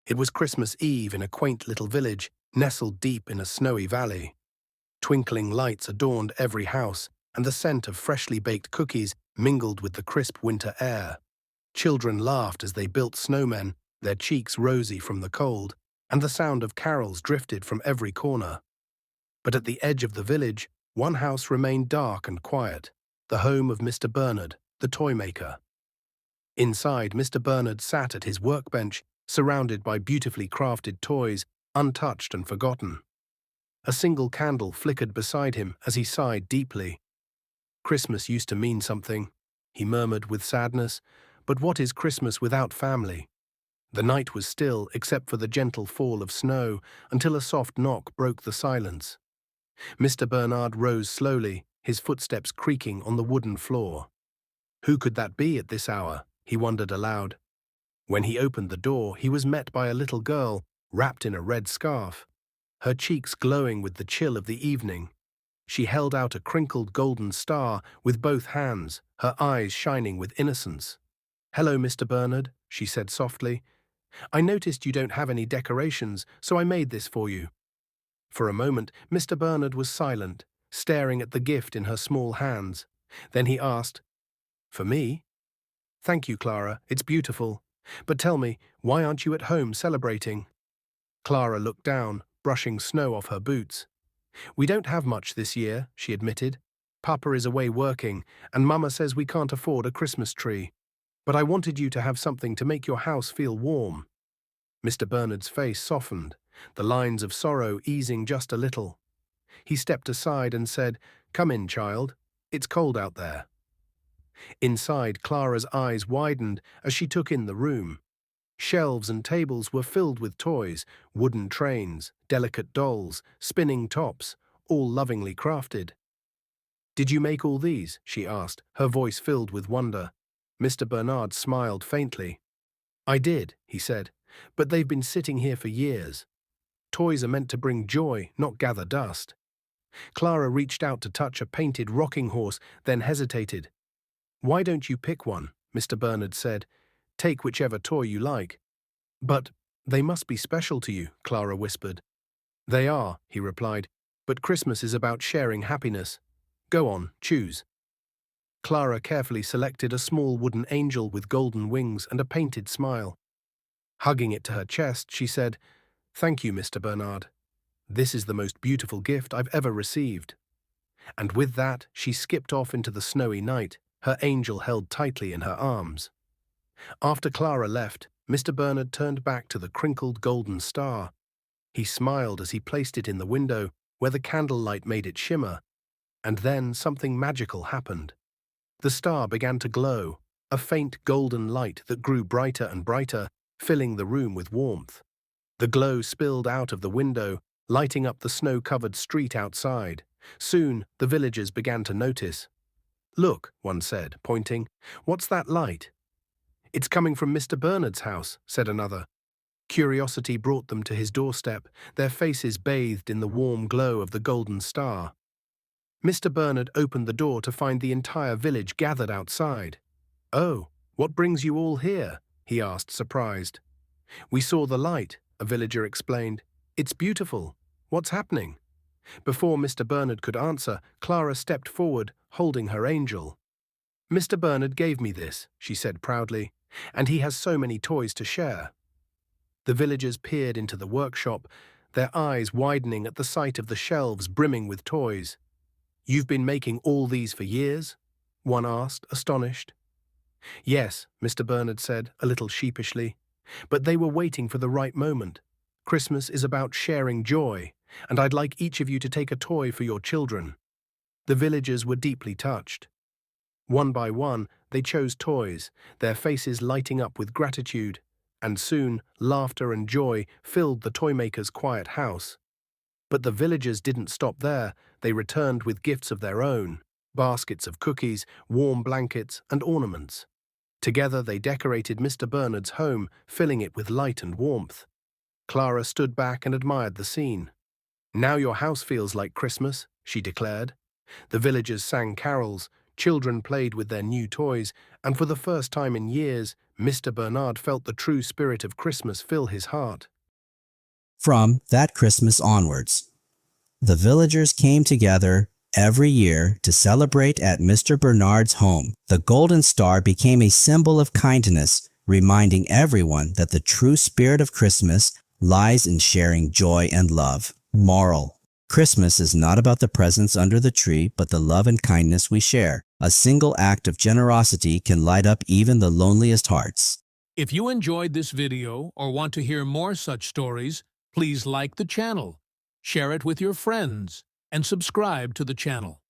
It was Christmas Eve in a quaint little village nestled deep in a snowy valley. Twinkling lights adorned every house, and the scent of freshly baked cookies mingled with the crisp winter air. Children laughed as they built snowmen, their cheeks rosy from the cold, and the sound of carols drifted from every corner. But at the edge of the village, one house remained dark and quiet, the home of Mr. Bernard, the toymaker. Inside, Mr. Bernard sat at his workbench, surrounded by beautifully crafted toys, untouched and forgotten. A single candle flickered beside him as he sighed deeply. Christmas used to mean something, he murmured with sadness, but what is Christmas without family? The night was still except for the gentle fall of snow until a soft knock broke the silence. Mr. Bernard rose slowly, his footsteps creaking on the wooden floor. Who could that be at this hour? He wondered aloud. When he opened the door, he was met by a little girl wrapped in a red scarf, her cheeks glowing with the chill of the evening. She held out a crinkled golden star with both hands, her eyes shining with innocence. "Hello, Mr. Bernard," she said softly. "I noticed you don't have any decorations, so I made this for you." For a moment, Mr. Bernard was silent, staring at the gift in her small hands. Then he asked, "For me?" "Thank you, Clara, it's beautiful. But tell me, why aren't you at home celebrating?" Clara looked down, brushing snow off her boots. "We don't have much this year," she admitted. "Papa is away working, and Mama says we can't afford a Christmas tree. But I wanted you to have something to make your house feel warm." Mr. Bernard's face softened, the lines of sorrow easing just a little. He stepped aside and said, "Come in, child. It's cold out there." Inside, Clara's eyes widened as she took in the room. Shelves and tables were filled with toys, wooden trains, delicate dolls, spinning tops, all lovingly crafted. "Did you make all these?" she asked, her voice filled with wonder. Mr. Bernard smiled faintly. "I did," he said, "but they've been sitting here for years. Toys are meant to bring joy, not gather dust." Clara reached out to touch a painted rocking horse, then hesitated. "Why don't you pick one?" Mr. Bernard said. "Take whichever toy you like." "But they must be special to you," Clara whispered. "They are," he replied, "but Christmas is about sharing happiness. Go on, choose." Clara carefully selected a small wooden angel with golden wings and a painted smile. Hugging it to her chest, she said, "Thank you, Mr. Bernard. This is the most beautiful gift I've ever received." And with that, she skipped off into the snowy night, her angel held tightly in her arms. After Clara left, Mr. Bernard turned back to the crinkled golden star. He smiled as he placed it in the window, where the candlelight made it shimmer. And then something magical happened. The star began to glow, a faint golden light that grew brighter and brighter, filling the room with warmth. The glow spilled out of the window, lighting up the snow-covered street outside. Soon, the villagers began to notice. "Look," one said, pointing. "What's that light?" "It's coming from Mr. Bernard's house," said another. Curiosity brought them to his doorstep, their faces bathed in the warm glow of the golden star. Mr. Bernard opened the door to find the entire village gathered outside. "Oh, what brings you all here?" he asked, surprised. "We saw the light," a villager explained. "It's beautiful. What's happening?" Before Mr. Bernard could answer, Clara stepped forward, holding her angel. "Mr. Bernard gave me this," she said proudly, "and he has so many toys to share." The villagers peered into the workshop, their eyes widening at the sight of the shelves brimming with toys. "You've been making all these for years?" one asked, astonished. "Yes," Mr. Bernard said, a little sheepishly, "but they were waiting for the right moment. Christmas is about sharing joy, and I'd like each of you to take a toy for your children." The villagers were deeply touched. One by one, they chose toys, their faces lighting up with gratitude, and soon laughter and joy filled the toymaker's quiet house. But the villagers didn't stop there. They returned with gifts of their own, baskets of cookies, warm blankets, and ornaments. Together they decorated Mr. Bernard's home, filling it with light and warmth. Clara stood back and admired the scene. "Now your house feels like Christmas," she declared. The villagers sang carols, Children played with their new toys, and for the first time in years, Mr. Bernard felt the true spirit of Christmas fill his heart. From that Christmas onwards, the villagers came together every year to celebrate at Mr. Bernard's home. The golden star became a symbol of kindness, reminding everyone that the true spirit of Christmas lies in sharing joy and love. Moral: Christmas is not about the presents under the tree, but the love and kindness we share. A single act of generosity can light up even the loneliest hearts. If you enjoyed this video or want to hear more such stories, please like the channel, share it with your friends, and subscribe to the channel.